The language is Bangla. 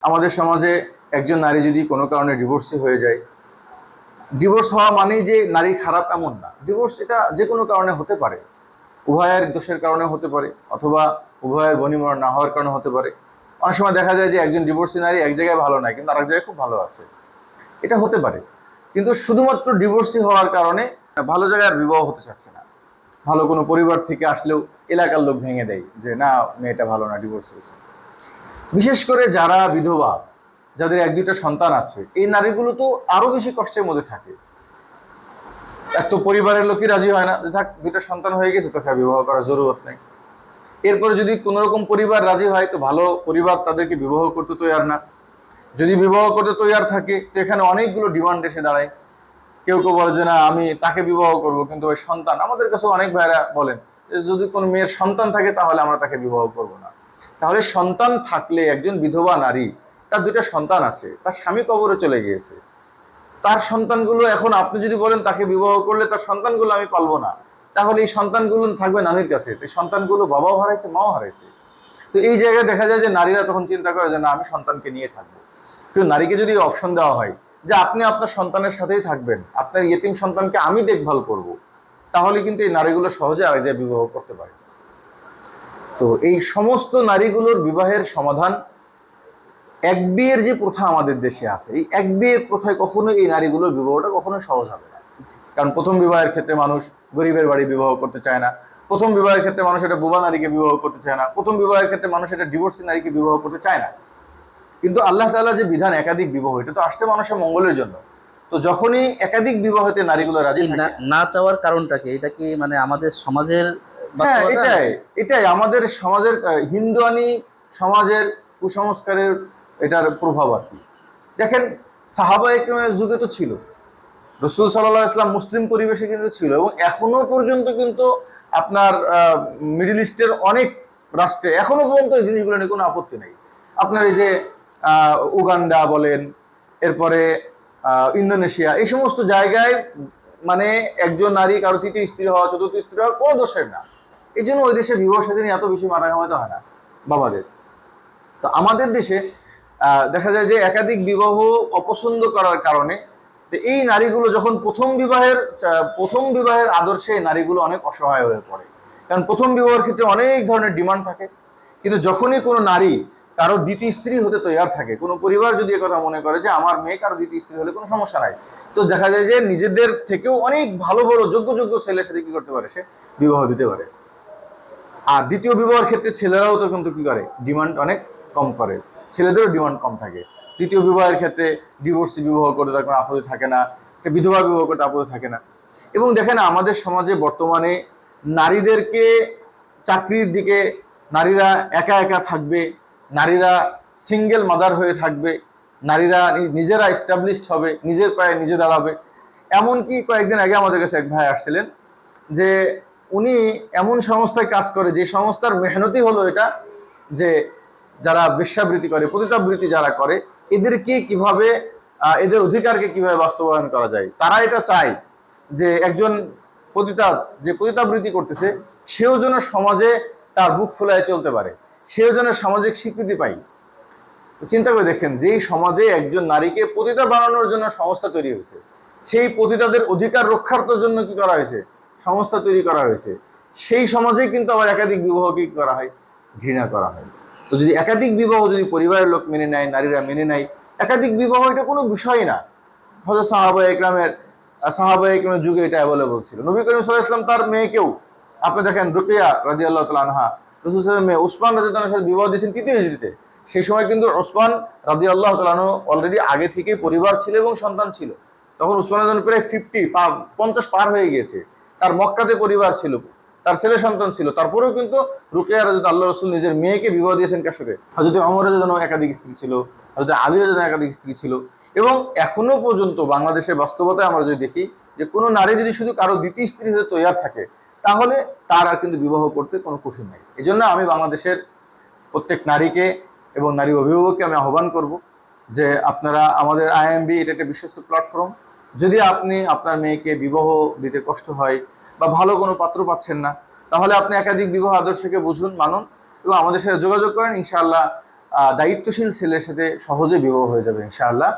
আমাদের সমাজে একজন নারী যদি কোনো কারণে ডিভোর্সি হয়ে যায়, ডিভোর্স হওয়া মানেই যে নারী খারাপ এমন না। ডিভোর্স এটা যে কোনো কারণে হতে পারে, উভয়ের দোষের কারণে হতে পারে, অথবা উভয়ের বনিমনা না হওয়ার কারণে হতে পারে। অনেক সময় দেখা যায় যে একজন ডিভোর্সি নারী এক জায়গায় ভালো নাই, কিন্তু আরেক জায়গায় খুব ভালো আছে, এটা হতে পারে। কিন্তু শুধুমাত্র ডিভোর্সি হওয়ার কারণে ভালো জায়গায় বিবাহ হতে চাচ্ছে না, ভালো কোনো পরিবার থেকে আসলেও এলাকার লোক ভেঙে দেয় যে না, মেয়েটা ভালো না, ডিভোর্স হয়েছে। বিশেষ করে যারা বিধবা, যাদের এক দুইটা সন্তান আছে, এই নারীগুলো তো আরো বেশি কষ্টের মধ্যে থাকে। এক তো পরিবারের লোকই রাজি হয় না যে থাক, দুইটা সন্তান হয়ে গেছে, তোকে বিবাহ করার জরুরত নেই। এরপরে যদি কোন রকম পরিবার রাজি হয়, তো ভালো পরিবার তাদেরকে বিবাহ করতে তৈয়ার না। যদি বিবাহ করতে তৈয়ার থাকে, তো এখানে অনেকগুলো ডিমান্ড এসে দাঁড়ায়। কেউ কেউ বলে যে না, আমি তাকে বিবাহ করব, কিন্তু ওই সন্তান, আমাদের কাছে অনেক ভাইরা বলেন যে যদি কোনো মেয়ের সন্তান থাকে তাহলে আমরা তাকে বিবাহ করব না। তাহলে সন্তান থাকলে একজন বিধবা নারী, তার দুইটা সন্তান আছে, তার স্বামী কবরে চলে গিয়েছে, তার সন্তানগুলো এখন আপনি যদি বলেন তাকে বিবাহ করলে তার সন্তানগুলো আমি পালবো না, তাহলে এই সন্তানগুলো থাকবে নানির কাছে। এই সন্তানগুলো বাবাও হারাইছে, মাও হারাইছে। তো এই জায়গায় দেখা যায় যে নারীরা তখন চিন্তা করে যে না, আমি সন্তানকে নিয়ে থাকবো। কিন্তু নারীকে যদি অপশন দেওয়া হয় যে আপনি আপনার সন্তানের সাথেই থাকবেন, আপনার ইয়েতিম সন্তানকে আমি দেখভাল করব, তাহলে কিন্তু এই নারীগুলো সহজে আগে যায় বিবাহ করতে পারে। তো এই সমস্ত নারীগুলোর বিবাহের সমাধান, এক বিয়ের যে প্রথা আমাদের দেশে আছে, এই এক বিয়ের প্রথায় কখনোই এই নারীগুলোর বিবাহটা কখনো সহজ হবে না। কারণ প্রথম বিবাহের ক্ষেত্রে মানুষ গরিবের বাড়ি বিবাহ করতে চায় না, প্রথম বিবাহের ক্ষেত্রে মানুষ এটা বোবা নারীকে বিবাহ করতে চায় না, প্রথম বিবাহের ক্ষেত্রে মানুষ এটা ডিভোর্সি নারীকে বিবাহ করতে চায় না। কিন্তু আল্লাহ তাআলা যে বিধান একাধিক বিবাহ, এটা তো আসছে মানুষের মঙ্গলের জন্য। তো যখনই একাধিক বিবাহতে নারীগুলো রাজি থাকে, না চাওয়ার কারণটা কি? এটা কি মানে আমাদের সমাজের হ্যাঁ, বাস্তবতা? এটাই এটাই আমাদের সমাজের হিন্দুয়ানি সমাজের কুসংস্কারের এটার প্রভাব আর কি। দেখেন, সাহাবা ইকরামের যুগে তো ছিল, রাসূল সাল্লাল্লাহু আলাইহি ওয়াসাল্লাম মুসলিম পরিবেশে কিন্তু ছিল, এবং এখনো পর্যন্ত কিন্তু আপনার মিডল ইস্টের অনেক রাষ্ট্রে এখনো পর্যন্ত এই জিনিসগুলো নিয়ে কোনো আপত্তি নেই। আপনার এই যে উগান্ডা বলেন, এরপরে ইন্দোনেশিয়া, এই সমস্ত জায়গায় মানে একজন নারী কারো তৃতীয় স্ত্রী হওয়া, চতুর্থ স্ত্রী হওয়া কোনো দোষের না। এই জন্য ওই দেশে বিবাহ সাথে এত বেশি মাথা ঘামাতে হয় না বাবাদের। তো আমাদের দেশে দেখা যায় যে একাধিক বিবাহ অপছন্দ করার কারণে, তো এই নারীগুলো যখন প্রথম বিবাহের আদর্শে নারীগুলো অনেক অসহায় হয়ে পড়ে। কারণ প্রথম বিবাহের ক্ষেত্রে অনেক ধরনের ডিমান্ড থাকে, কিন্তু যখনই কোনো নারী কারো দ্বিতীয় স্ত্রী হতে তৈয়ার থাকে, কোনো পরিবার যদি কথা মনে করে যে আমার মেয়ে কারো দ্বিতীয় স্ত্রী হলে কোনো সমস্যা নাই, তো দেখা যায় যে নিজেদের থেকেও অনেক ভালো ভালো যোগ্য যোগ্য ছেলের সাথে কি করতে পারে, সে বিবাহ দিতে পারে। আর দ্বিতীয় বিবাহের ক্ষেত্রে ছেলেরাও তো কিন্তু কি করে, ডিমান্ড অনেক কম করে, ছেলেদেরও ডিমান্ড কম থাকে। দ্বিতীয় বিবাহের ক্ষেত্রে ডিভোর্সি বিবাহ করতে তার কোনো আপত্তি থাকে না, একটা বিধবা বিবাহ করতে আপত্তি থাকে না। এবং দেখেন, আমাদের সমাজে বর্তমানে নারীদেরকে চাকরির দিকে, নারীরা একা একা থাকবে, নারীরা সিঙ্গেল মাদার হয়ে থাকবে, নারীরা নিজেরা এস্টাবলিশড হবে, নিজের পায়ে নিজে দাঁড়াবে। এমনকি কয়েকদিন আগে আমাদের কাছে এক ভাই আসছিলেন, যে উনি এমন সংস্থায় কাজ করে, যে সংস্থার মেহনতি হলো এটা, যে যারা বেশ্যাবৃত্তি করে, পতিতাবৃত্তি যারা করে, এদেরকে কিভাবে এদের অধিকারকে কিভাবে বাস্তবায়ন করা যায়। তারা এটা চায় যে একজন যে পতিতাবৃত্তি করতেছে, সেও যেন সমাজে তার বুক ফুলায় চলতে পারে, সেও যেন সামাজিক স্বীকৃতি পায়। চিন্তা করে দেখেন, যেই সমাজে একজন নারীকে পতিতা বানানোর জন্য সংস্থা তৈরি হয়েছে, সেই পতিতাদের অধিকার রক্ষার্থের জন্য কি করা হয়েছে, সংস্থা তৈরি করা হয়েছে, সেই সমাজেই কিন্তু আবার একাধিক বিবাহ কি করা হয়, ঘৃণা করা হয়। তো যদি একাধিক বিবাহ যদি পরিবারের লোক মেনে নেয়, নারীরা মেনে নেয়, একাধিক বিবাহ এটা কোনো বিষয় না। হয়তো সাহাবা ইকরামের যুগে এটা অ্যাভেলেবল ছিল। নবী করিম সাল্লাল্লাহু আলাইহি ওয়াসাল্লাম তার মেয়েকেও, আপনি দেখেন রুকিয়া রাদিয়াল্লাহু তাআলা আনহা, রাসূল সাল্লাল্লাহু আলাইহি ওয়াসাল্লামের মেয়ে উসমান রাদিয়াল্লাহু তাআলার সাথে বিবাহ দিয়েছেন তৃতীয় হিজরিতে। সেই সময় কিন্তু ওসমান রাদিয়াল্লাহু তাআলা আনহু অলরেডি আগে থেকে পরিবার ছিল এবং সন্তান ছিল। তখন উসমানের জন্য প্রায় 50 পার হয়ে গিয়েছে। তার মক্কাতে পরিবার ছিল, তার ছেলে সন্তান ছিল, তারপরেও কিন্তু রুকিয়া রাদিয়াল্লাহু আল্লাহ রাসূল নিজের মেয়েকে বিবাহ দিয়েছেন কার সাথে? হযরত ওমরের জন্য একাধিক স্ত্রী ছিল, হযরত আলীর জন্য একাধিক স্ত্রী ছিল। এবং এখনো পর্যন্ত বাংলাদেশের বাস্তবতায় আমরা যদি দেখি, যে কোনো নারী যদি শুধু কারো দ্বিতীয় স্ত্রী হতে তৈয়ার থাকে, তাহলে তার আর কিন্তু বিবাহ করতে কোনো কঠিন নাই। এই জন্য আমি বাংলাদেশের প্রত্যেক নারীকে এবং নারী অভিভাবককে আমি আহ্বান করব যে আপনারা, আমাদের আইএমবি এটা একটা বিশ্বস্ত প্ল্যাটফর্ম। যদি আপনি আপনার মেয়েকে বিবাহ দিতে কষ্ট হয় বা ভালো কোনো পাত্র পাচ্ছেন না, তাহলে আপনি একাধিক বিবাহ আদর্শকে বুঝুন, মানুন এবং আমাদের সাথে যোগাযোগ করেন। ইনশাআল্লাহ দায়িত্বশীল ছেলের সাথে সহজে বিবাহ হয়ে যাবে ইনশাআল্লাহ।